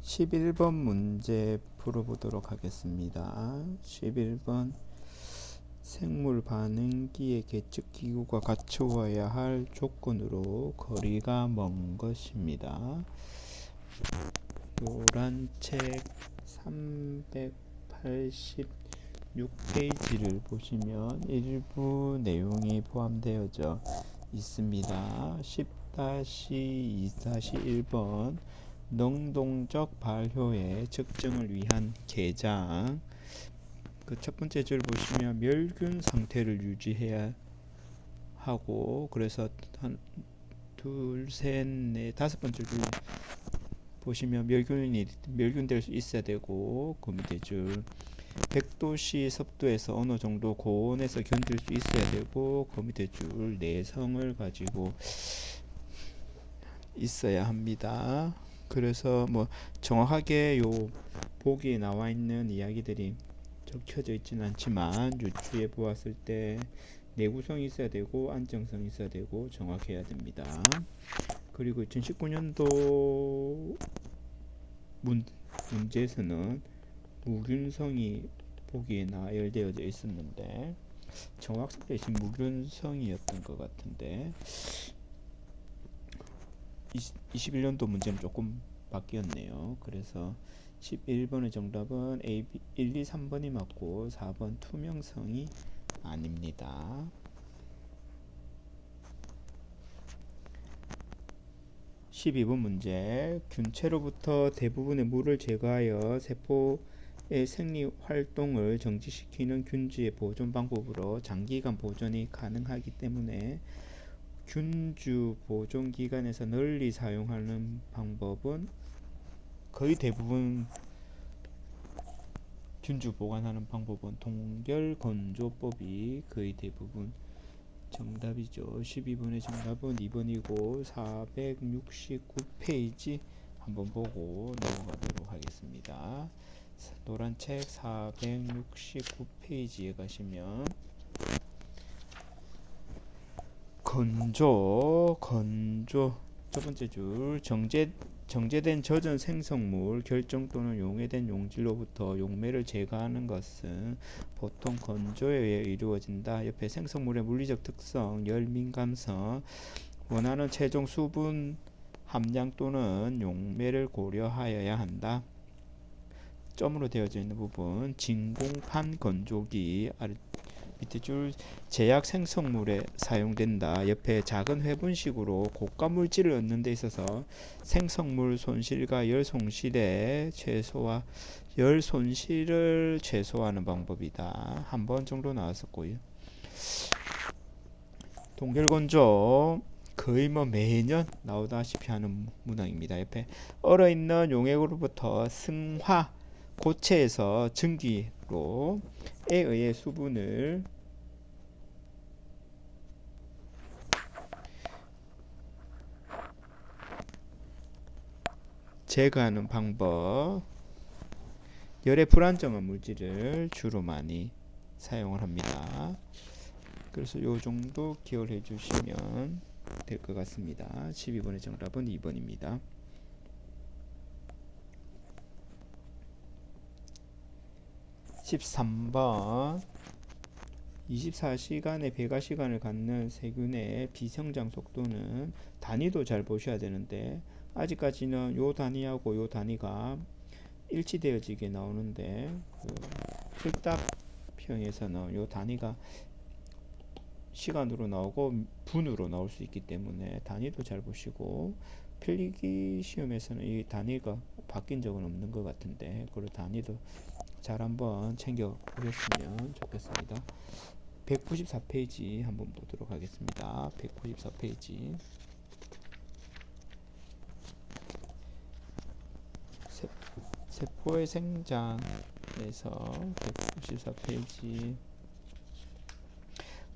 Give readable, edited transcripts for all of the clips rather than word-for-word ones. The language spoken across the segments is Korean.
11번 문제 풀어보도록 하겠습니다. 11번 생물 반응기의 계측 기구가 갖추어야 할 조건으로 거리가 먼 것입니다. 요란 책 386페이지를 보시면 일부 내용이 포함되어져 있습니다. 10-2-1번 능동적 발효의 측정을 위한 계장. 그 첫 번째 줄 보시면 멸균 상태를 유지해야 하고, 그래서 한 둘, 셋, 넷, 다섯 번째 줄 보시면 멸균될 수 있어야 되고, 그 밑에 줄 100도씨 습도에서 어느 정도 고온에서 견딜 수 있어야 되고, 그 밑에 줄 내성을 가지고 있어야 합니다. 그래서 뭐 정확하게 요 보기에 나와 있는 이야기들이 적혀져 있지는 않지만 유추해 보았을 때 내구성이 있어야 되고 안정성이 있어야 되고 정확해야 됩니다. 그리고 2019년도 문제에서는 무균성이 보기에 나열되어져 있었는데 정확성 대신 무균성이었던 것 같은데 21년도 문제는 조금 바뀌었네요. 그래서 11번의 정답은 A, B, 1, 2, 3번이 맞고 4번 투명성이 아닙니다. 12번 문제. 균체로부터 대부분의 물을 제거하여 세포의 생리 활동을 정지시키는 균주의 보존 방법으로 장기간 보존이 가능하기 때문에 균주 보존 기간에서 널리 사용하는 방법은 거의 대부분 균주 보관하는 방법은 동결 건조법이 거의 대부분 정답이죠. 12번의 정답은 2번이고 469페이지 한번 보고 넘어가도록 하겠습니다. 노란 책 469페이지에 가시면 건조 첫 번째 줄 정제된 젖은 생성물 결정 또는 용해된 용질로부터 용매를 제거하는 것은 보통 건조에 의해 이루어진다. 옆에 생성물의 물리적 특성, 열 민감성, 원하는 최종 수분 함량 또는 용매를 고려하여야 한다. 점으로 되어져 있는 부분 진공판 건조기, 밑에 줄 제약 생성물에 사용된다. 옆에 작은 회분식으로 고가 물질을 얻는 데 있어서 생성물 손실과 열 손실을 최소화하는 방법이다. 한 번 정도 나왔었고요. 동결 건조 거의 뭐 매년 나오다시피 하는 문항입니다. 옆에 얼어있는 용액으로부터 승화 고체에서 증기로에 의해 수분을 제거하는 방법. 열에 불안정한 물질을 주로 많이 사용을 합니다. 그래서 요 정도 기억을 해주시면 될 것 같습니다. 12번의 정답은 2번입니다. 13번 24시간의 배가 시간을 갖는 세균의 비성장 속도는 단위도 잘 보셔야 되는데 아직까지는 요 단위하고 요 단위가 일치되어지게 나오는데 그 틀딱평에서는 요 단위가 시간으로 나오고 분으로 나올 수 있기 때문에 단위도 잘 보시고 필기 시험에서는 이 단위가 바뀐 적은 없는 것 같은데 그 단위도 잘 한번 챙겨 보셨으면 좋겠습니다. 194페이지 한번 보도록 하겠습니다. 194페이지 세포의 생장에서 194페이지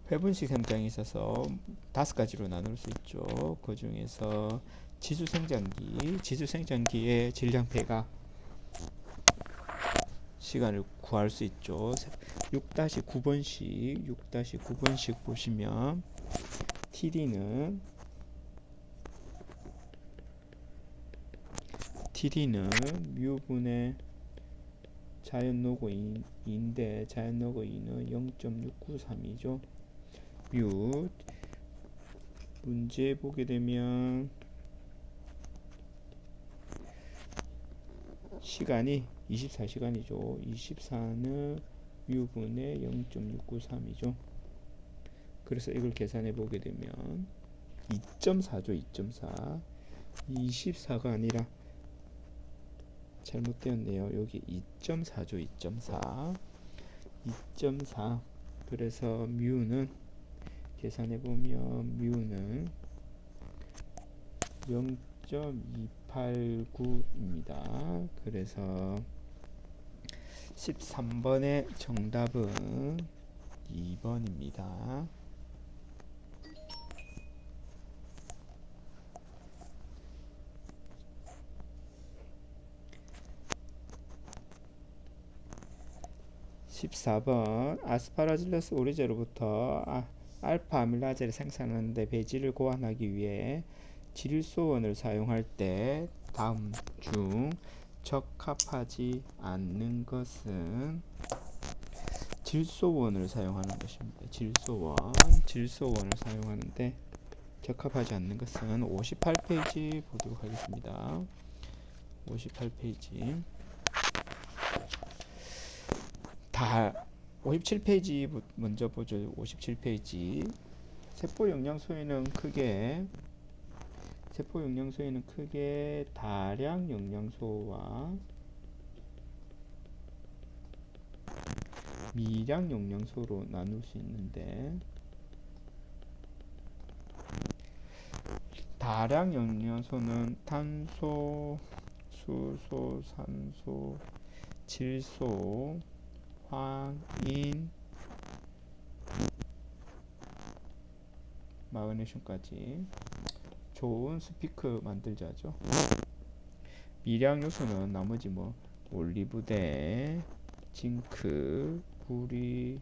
회분식 생장이 있어서 5가지로 나눌 수 있죠. 그 중에서 지수생장기의 질량 배가 시간을 구할 수 있죠. 6-9번씩 보시면 TD는 TD는 뮤분의 자연로그 2인데 자연로그 2는 0.693이죠. 뮤 문제 보게 되면 시간이 24시간이죠. 24는 뮤분의 0.693이죠. 그래서 이걸 계산해 보게 되면 2.4죠. 2.4 24가 아니라 잘못되었네요. 여기 2.4죠. 2.4 2.4 그래서 뮤는 계산해 보면 뮤는 0.289입니다. 그래서 13번의 정답은 2번입니다. 14번 아스파라질러스 오리제로부터 알파 아밀라제를 생산하는데 배지를 고안하기 위해 질소원을 사용할 때 다음 중 적합하지 않는 것은 질소원을 사용하는 것입니다. 질소원을 사용하는데 적합하지 않는 것은 58페이지 보도록 하겠습니다. 58페이지 57페이지 먼저 보죠. 57페이지 세포 영양소에는 크게 다량 영양소와 미량 영양소로 나눌 수 있는데 다량 영양소는 탄소, 수소, 산소, 질소, 황인, 마그네슘까지 좋은 스피크 만들자죠. 미량 요소는 나머지 올리브대, 징크, 구리,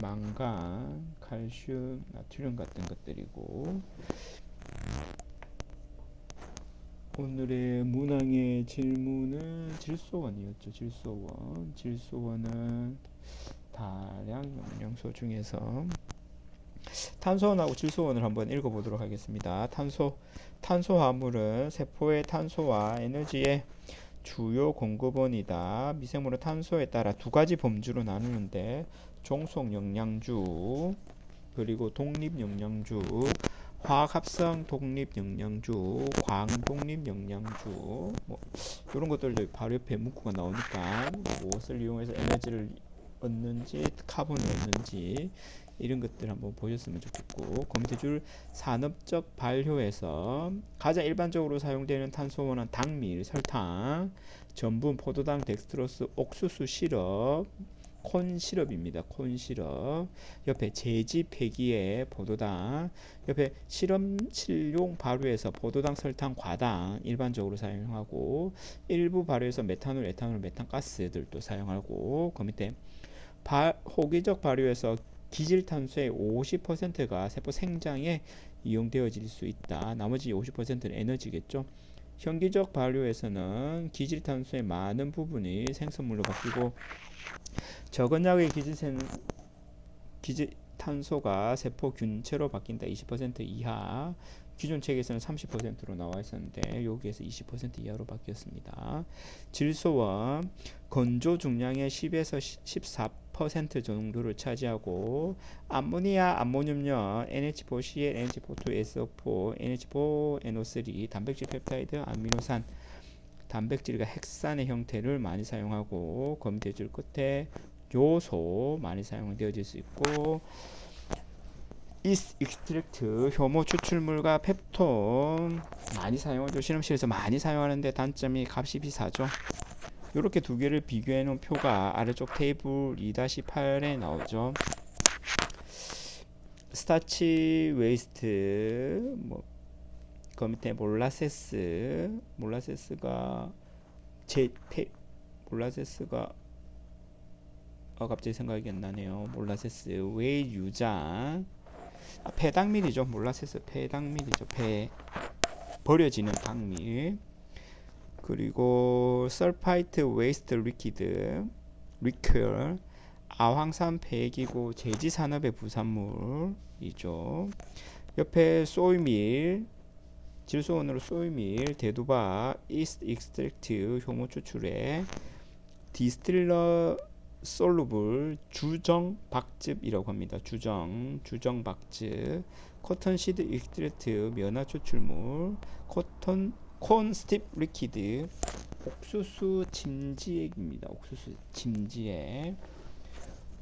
망간, 칼슘, 나트륨 같은 것들이고 오늘의 문항의 질문은 질소원이었죠. 질소원은 다량 영양소 중에서 탄소원하고 질소원을 한번 읽어보도록 하겠습니다. 탄소화물은 세포의 탄소와 에너지의 주요 공급원이다. 미생물은 탄소에 따라 두 가지 범주로 나누는데 종속 영양주 그리고 독립영양주, 화학합성 독립영양주, 광독립영양주 이런 것들 바로 옆에 문구가 나오니까 무엇을 이용해서 에너지를 얻는지 카본을 얻는지 이런 것들 한번 보셨으면 좋겠고 그 밑에 줄 산업적 발효에서 가장 일반적으로 사용되는 탄소원은 당밀, 설탕, 전분, 포도당, 덱스트로스, 옥수수 시럽, 콘 시럽입니다. 콘 시럽 옆에 제지 폐기에 포도당 옆에 실험실용 발효에서 포도당, 설탕, 과당 일반적으로 사용하고 일부 발효에서 메탄올, 에탄올, 메탄가스들도 사용하고 그 밑에 호기적 발효에서 기질탄소의 50%가 세포 생장에 이용되어질 수 있다. 나머지 50%는 에너지겠죠. 현기적 발효에서는 기질탄소의 많은 부분이 생성물로 바뀌고 적은 양의 기질탄소가 세포 균체로 바뀐다. 20% 이하. 기존 책에서는 30%로 나와 있었는데 여기에서 20% 이하로 바뀌었습니다. 질소원 건조 중량의 10에서 14% 정도를 차지하고 암모니아, 암모늄염, NH4Cl, NH4,2SO4, NH4NO3, 단백질, 펩타이드, 아미노산, 단백질과 핵산의 형태를 많이 사용하고 그 밑에 줄 끝에 요소 많이 사용되어질 수 있고 이스트 익스트랙트 효모 추출물과 펩톤 많이 사용하죠. 실험실에서 많이 사용하는데 단점이 값이 비싸죠. 이렇게 두 개를 비교해 놓은 표가 아래쪽 테이블 2-8에 나오죠. 스타치 웨이스트 그 밑에 몰라세스가 갑자기 생각이 안 나네요. 몰라세스 웨이 유장 폐당밀이죠. 몰라세스 폐당밀이죠. 버려지는 당밀. 그리고 설파이트 웨이스트 리퀴드 아황산 폐기고 제지 산업의 부산물이죠. 옆에 소이밀 질소원으로 소이밀 대두바 이스트 익스트랙트 효모 추출에 디스틸러 솔루블 주정 박즙이라고 합니다. 주정 박즙 코턴시드 익스트랙트 면화 추출물 콘 스팁 리퀴드 옥수수 침지액입니다. 옥수수 침지액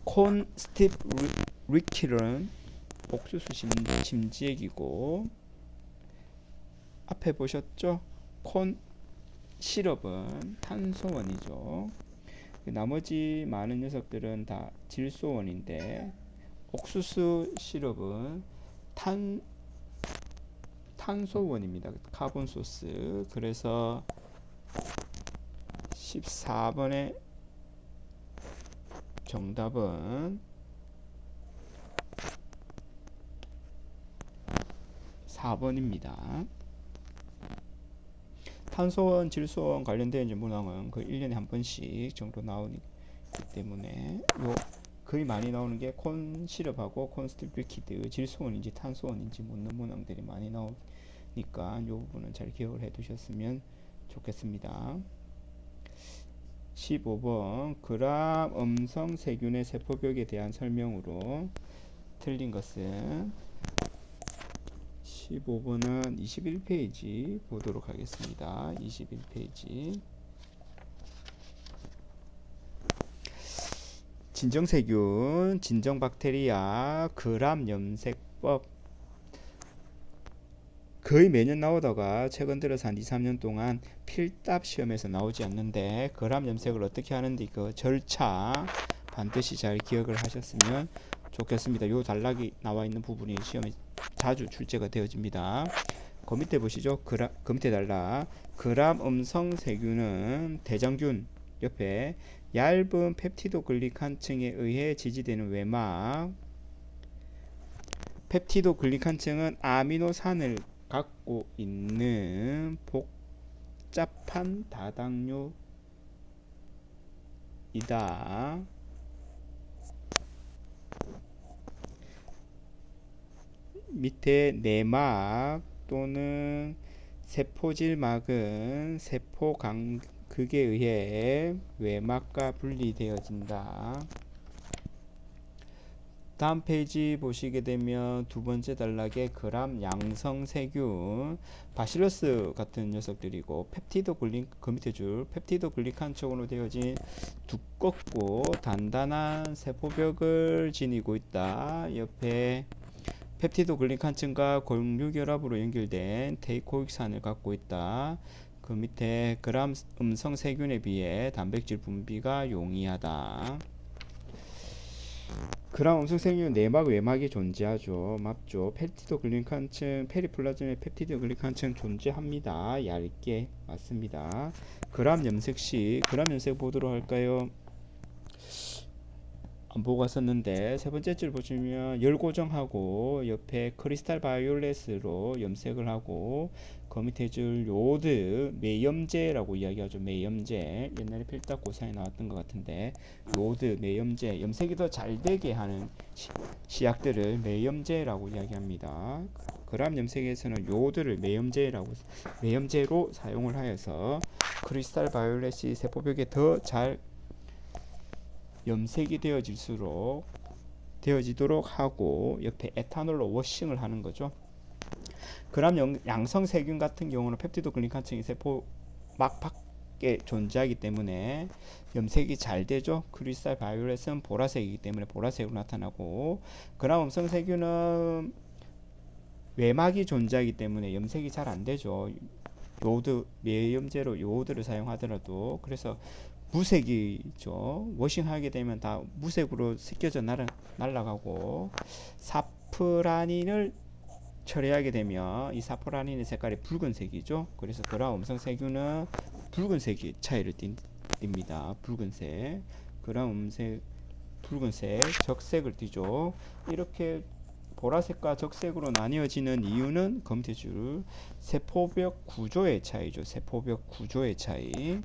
콘 스팁 리퀴드는 옥수수 침지액이고 앞에 보셨죠? 콘 시럽은 탄소원이죠. 나머지 많은 녀석들은 다 질소원인데 옥수수 시럽은 탄소원입니다. 카본 소스. 그래서 14번의 정답은 4번입니다. 탄소원, 질소원 관련된 문항은 그 1년에 한 번씩 정도 나오기 때문에 거의 많이 나오는 게 콘 시럽하고 콘 스틸 리퀴드 질소원인지 탄소원인지 묻는 문항들이 많이 나오니까 이 부분은 잘 기억을 해 두셨으면 좋겠습니다. 15번 그람 음성 세균의 세포벽에 대한 설명으로 틀린 것은 15번은 21페이지 보도록 하겠습니다. 21페이지 진정세균, 진정박테리아, 그람 염색법 거의 매년 나오다가 최근 들어서 한 2, 3년 동안 필답 시험에서 나오지 않는데 그람 염색을 어떻게 하는지 그 절차 반드시 잘 기억을 하셨으면 좋겠습니다. 요 단락이 나와 있는 부분이 시험에 자주 출제가 되어집니다. 그 밑에 보시죠. 그 밑에 단락 그람 음성 세균은 대장균 옆에 얇은 펩티도 글리칸층에 의해 지지되는 외막 펩티도 글리칸층은 아미노산을 갖고 있는 복잡한 다당류이다. 밑에 내막 또는 세포질막은 세포 극에 의해 외막과 분리되어진다. 다음 페이지 보시게 되면 두 번째 단락에 그람 양성세균 바실러스 같은 녀석들이고 그 밑에 줄 펩티도 글리칸층으로 되어진 두껍고 단단한 세포벽을 지니고 있다. 옆에 펩티도 글리칸층과 골육결합으로 연결된 테이코익산을 갖고 있다. 그 밑에 그람 음성 세균에 비해 단백질 분비가 용이하다. 그람 음성 세균은 내막 외막이 존재하죠. 맞죠? 펩티도 글리칸층 페리플라즘에 펩티도 글리칸층 존재합니다. 얇게 맞습니다. 그람 염색 시 그람 염색 보도록 할까요? 안 보고 갔었는데 세 번째 줄 보시면 열 고정하고 옆에 크리스탈 바이올렛으로 염색을 하고 그 밑에 줄 요드 매염제라고 이야기하죠. 매염제 옛날에 필답 고사에 나왔던 것 같은데 요드 매염제 염색이 더 잘 되게 하는 시약들을 매염제라고 이야기합니다. 그람 염색에서는 요드를 매염제로 사용을 하여서 크리스탈 바이올렛이 세포벽에 더 잘 염색이 되어지도록 하고 옆에 에탄올로 워싱을 하는 거죠. 그람 양성 세균 같은 경우는 펩티도 글리칸층이 세포막 밖에 존재하기 때문에 염색이 잘 되죠. 크리스탈 바이올렛은 보라색이기 때문에 보라색으로 나타나고 그람 음성 세균은 외막이 존재하기 때문에 염색이 잘 안 되죠. 요드 매염제로 요드를 사용하더라도 그래서 무색이죠. 워싱하게 되면 다 무색으로 섞여져 날아가고 사프라닌을 처리하게 되면 이 사프라닌의 색깔이 붉은색이죠. 그래서 그람 음성 세균은 붉은색이 차이를 띱니다. 붉은색 그람 음색 붉은색 적색을 띠죠. 이렇게 보라색과 적색으로 나뉘어지는 이유는 검체줄 세포벽 구조의 차이죠. 세포벽 구조의 차이.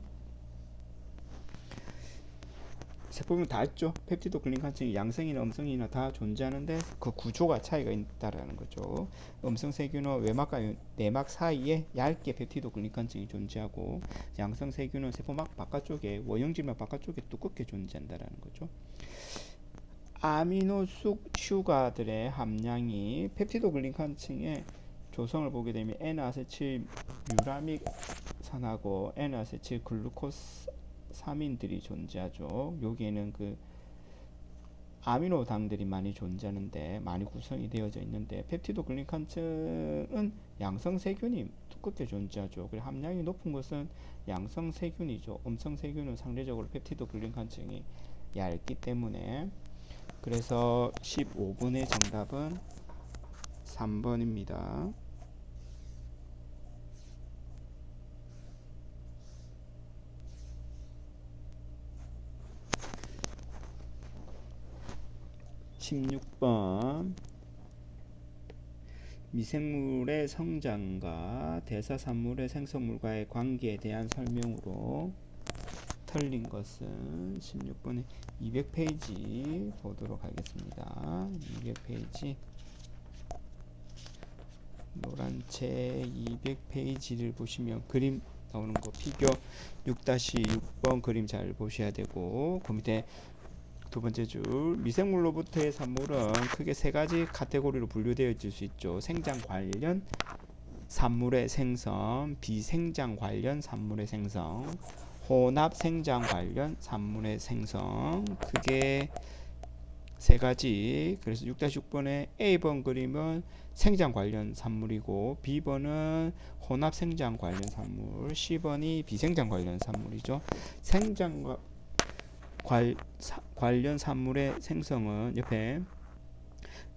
세포벽 다 있죠. 펩티도 글리칸층이 양성이나 음성이나 다 존재하는데 그 구조가 차이가 있다라는 거죠. 음성 세균은 외막과 내막 사이에 얇게 펩티도 글리칸층이 존재하고, 양성 세균은 세포막 바깥쪽에 원형질막 바깥쪽에 두껍게 존재한다라는 거죠. 아미노 슈가들의 함량이 펩티도 글리칸층의 조성을 보게 되면 N아세틸 뮤라믹산하고 N아세틸 글루코사민들이 존재하죠. 여기에는 그 아미노당들이 많이 존재하는데, 많이 구성이 되어져 있는데, 펩티도 글리칸층은 양성 세균이 두껍게 존재하죠. 그리고 함량이 높은 것은 양성 세균이죠. 음성 세균은 상대적으로 펩티도 글리칸층이 얇기 때문에. 그래서 15번의 정답은 3번입니다. 16번 미생물의 성장과 대사산물의 생성물과의 관계에 대한 설명으로 틀린 것은 16번에 200페이지 보도록 하겠습니다. 200페이지 노란책 200페이지를 보시면 그림 나오는 거 피규어 6-6번 그림 잘 보셔야 되고, 그 밑에 두 번째 줄 미생물로부터의 산물은 크게 세 가지 카테고리로 분류되어질 수 있죠. 생장 관련 산물의 생성, 비생장 관련 산물의 생성, 혼합 생장 관련 산물의 생성, 그게 세 가지. 그래서 6-6번의 A번 그림은 생장 관련 산물이고, B번은 혼합 생장 관련 산물, C번이 비생장 관련 산물이죠. 생장 관련 산물의 생성은 옆에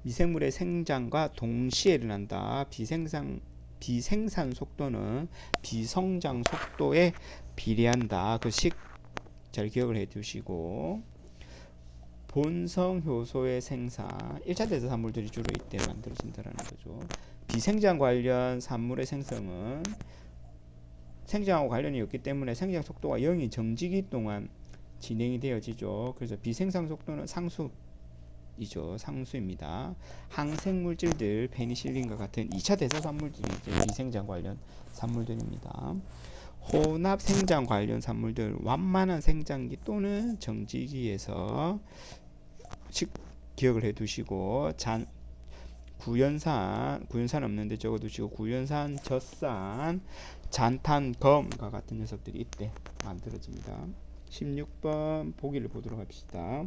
미생물의 생장과 동시에 일어난다. 비생산 속도는 비성장 속도에 비례한다. 그 식 잘 기억을 해 두시고, 본성 효소의 생산 1차 대사 산물들이 주로 이때 만들어진다는 거죠. 비생장 관련 산물의 생성은 생장하고 관련이 없기 때문에 생장 속도가 0이 정지기 동안 진행이 되어지죠. 그래서 비생산 속도는 상수이죠. 상수입니다. 항생물질들 페니실린과 같은 2차 대사 산물들이 이제 비생장 관련 산물들입니다. 혼합 생장 관련 산물들 완만한 생장기 또는 정지기에서 기억을 해 두시고, 구연산 없는데 적어 두시고, 구연산, 젖산, 잔탄검과 같은 녀석들이 이때 만들어집니다. 16번 보기를 보도록 합시다.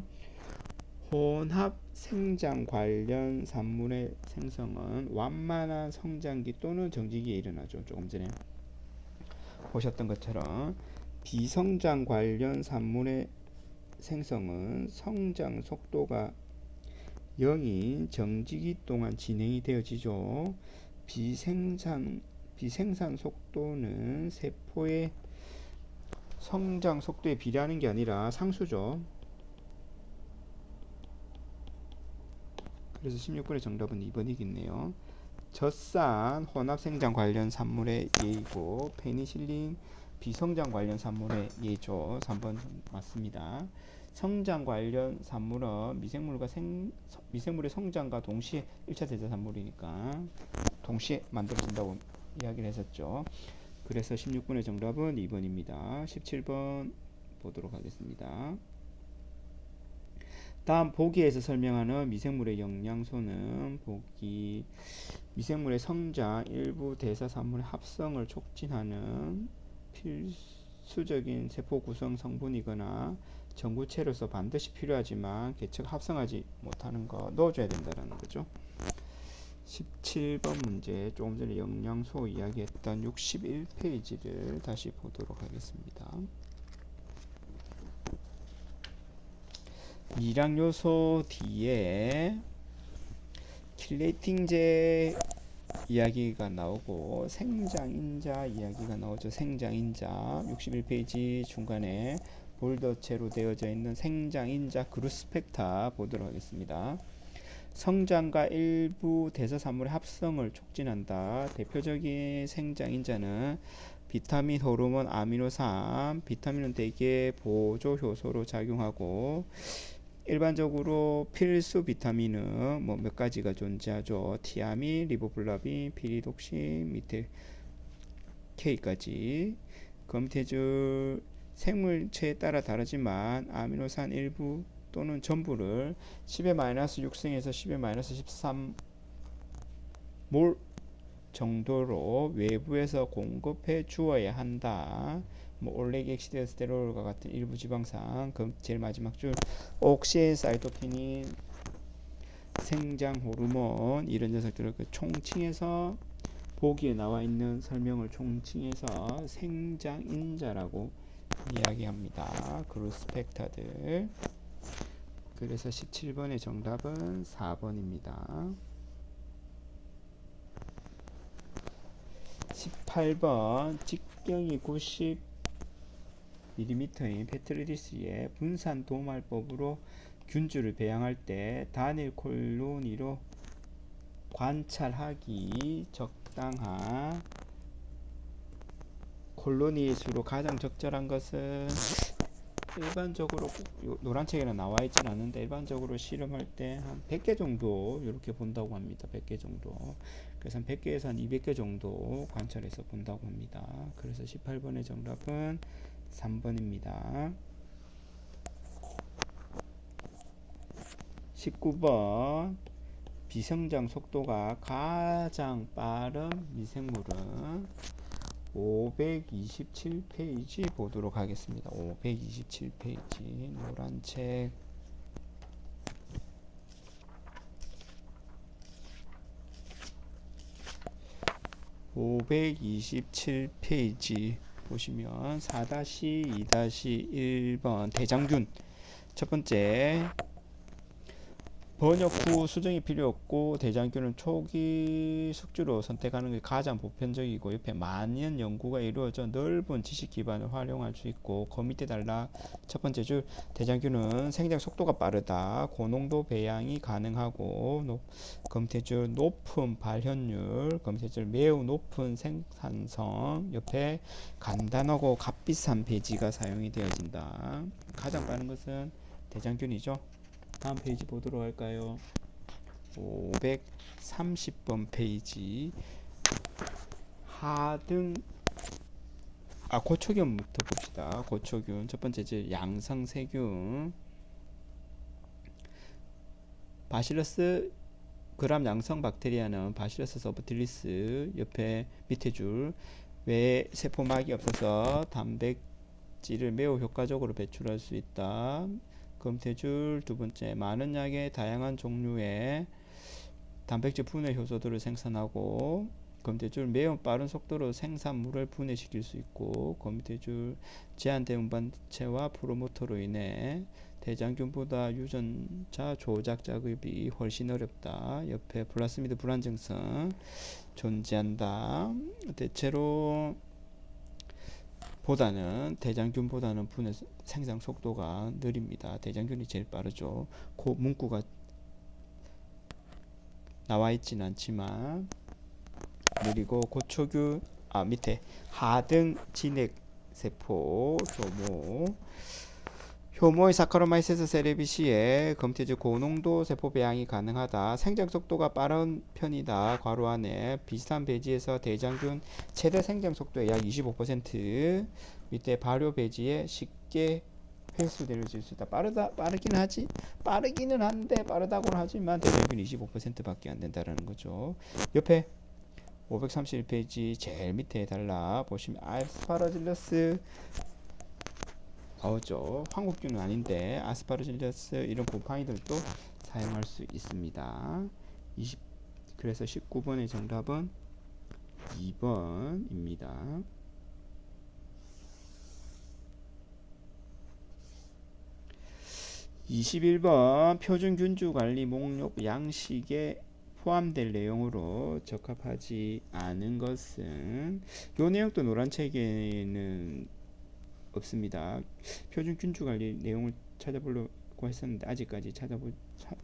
혼합 생장 관련 산물의 생성은 완만한 성장기 또는 정지기에 일어나죠. 조금 전에 보셨던 것처럼 비성장 관련 산물의 생성은 성장 속도가 0인 정지기 동안 진행이 되어지죠. 비생산 속도는 세포의 성장 속도에 비례하는 게 아니라 상수죠. 그래서 16번의 정답은 2번이겠네요. 젖산 혼합 생장 관련 산물의 예이고, 페니실린 비성장 관련 산물의 예죠. 3번 맞습니다. 성장 관련 산물은 미생물의 성장과 동시에 1차 대사 산물이니까 동시에 만들어진다고 이야기를 했었죠. 그래서 16번의 정답은 2번입니다. 17번 보도록 하겠습니다. 다음 보기에서 설명하는 미생물의 영양소는 보기 미생물의 성장, 일부 대사산물의 합성을 촉진하는 필수적인 세포 구성 성분이거나 전구체로서 반드시 필요하지만 개체가 합성하지 못하는 거 넣어줘야 된다는 거죠. 17번 문제, 조금 전에 영양소 이야기했던 61페이지를 다시 보도록 하겠습니다. 미량요소 뒤에 킬레이팅제 이야기가 나오고 생장인자 이야기가 나오죠. 생장인자 61페이지 중간에 볼더체로 되어져 있는 생장인자 그루스펙타 보도록 하겠습니다. 성장과 일부 대사산물의 합성을 촉진한다. 대표적인 생장인자는 비타민, 호르몬, 아미노산. 비타민은 대개 보조 효소로 작용하고 일반적으로 필수 비타민은 뭐 몇 가지가 존재하죠. 티아민, 리보플라빈, 피리독신, 밑에 K까지. 그 밑에 줄 생물체에 따라 다르지만 아미노산 일부 또는 전부를 10-6승에서 10-13몰 정도로 외부에서 공급해 주어야 한다. 뭐 올레기엑시데스테롤과 같은 일부 지방산. 그 제일 마지막 줄 옥시사이토키닌, 생장 호르몬 이런 녀석들을 그 총칭해서 보기에 나와 있는 설명을 총칭해서 생장인자라고 이야기합니다. 그루스 팩터들. 그래서 17번의 정답은 4번입니다. 18번 직경이 90mm인 페트리디스의 분산 도말법으로 균주를 배양할 때 단일 콜로니로 관찰하기 적당한 콜로니 수로 가장 적절한 것은 일반적으로 노란 책에는 나와 있지는 않는데 일반적으로 실험할 때 한 100개 정도 이렇게 본다고 합니다. 100개 정도. 그래서 한 100개에서 한 200개 정도 관찰해서 본다고 합니다. 그래서 18번의 정답은 3번입니다. 19번 비성장 속도가 가장 빠른 미생물은 527페이지 보도록 하겠습니다. 527페이지 노란 책. (527페이지) 보시면 4-2-1번 대장균 첫 번째 번역 후 수정이 필요 없고 대장균은 초기 숙주로 선택하는 게 가장 보편적이고 옆에 많은 연구가 이루어져 넓은 지식 기반을 활용할 수 있고 그 밑에 달라 첫 번째 줄 대장균은 생장 속도가 빠르다. 고농도 배양이 가능하고 그 밑에 줄 높은 발현율 그 밑에 줄 매우 높은 생산성 옆에 간단하고 값비싼 배지가 사용이 되어진다. 가장 빠른 것은 대장균이죠. 다음 페이지 보도록 할까요? 530번 페이지 하등 고초균부터 봅시다. 고초균 첫 번째 줄 양성세균 바실러스 그람 양성 박테리아는 바실러스 서브틸리스 옆에 밑에 줄 외 세포막이 없어서 단백질을 매우 효과적으로 배출할 수 있다. 검태줄 두 번째 많은 양의 다양한 종류의 단백질 분해 효소들을 생산하고 검태줄 매우 빠른 속도로 생산물을 분해시킬 수 있고 검태줄 제한된 운반체와 프로모터로 인해 대장균보다 유전자 조작 작업이 훨씬 어렵다. 옆에 플라스미드 불안정성 존재한다. 대체로 대장균보다는 분해 생장 속도가 느립니다. 대장균이 제일 빠르죠. 그 문구가 나와 있진 않지만 느리고 고초균 밑에 하등 진액 세포 효모의 사카로마이세스 세레비시에 검태주 고농도 세포 배양이 가능하다. 생장 속도가 빠른 편이다. 괄호 안에 비슷한 배지에서 대장균 최대 생장 속도의 약 25% 밑에 발효 배지에 쉽게 회수될 수 있다. 빠르기는 한데 빠르다고는 하지만 대장균 25%밖에 안 된다라는 거죠. 옆에 531페이지 제일 밑에 달라 보시면 아스파라질러스 나오죠. 황국균은 아닌데 아스파라질러스 이런 곰팡이들도 사용할 수 있습니다. 그래서 19번의 정답은 2번입니다. 21번 표준균주관리 목록 양식에 포함될 내용으로 적합하지 않은 것은 이 내용도 노란책에는 없습니다. 표준균주관리 내용을 찾고 했었는데 아직까지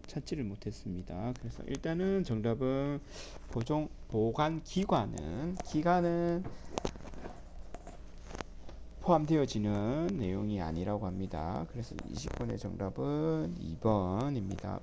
찾지를 못했습니다. 그래서 일단은 정답은 보관 기간은 포함되어지는 내용이 아니라고 합니다. 그래서 20번의 정답은 2번입니다.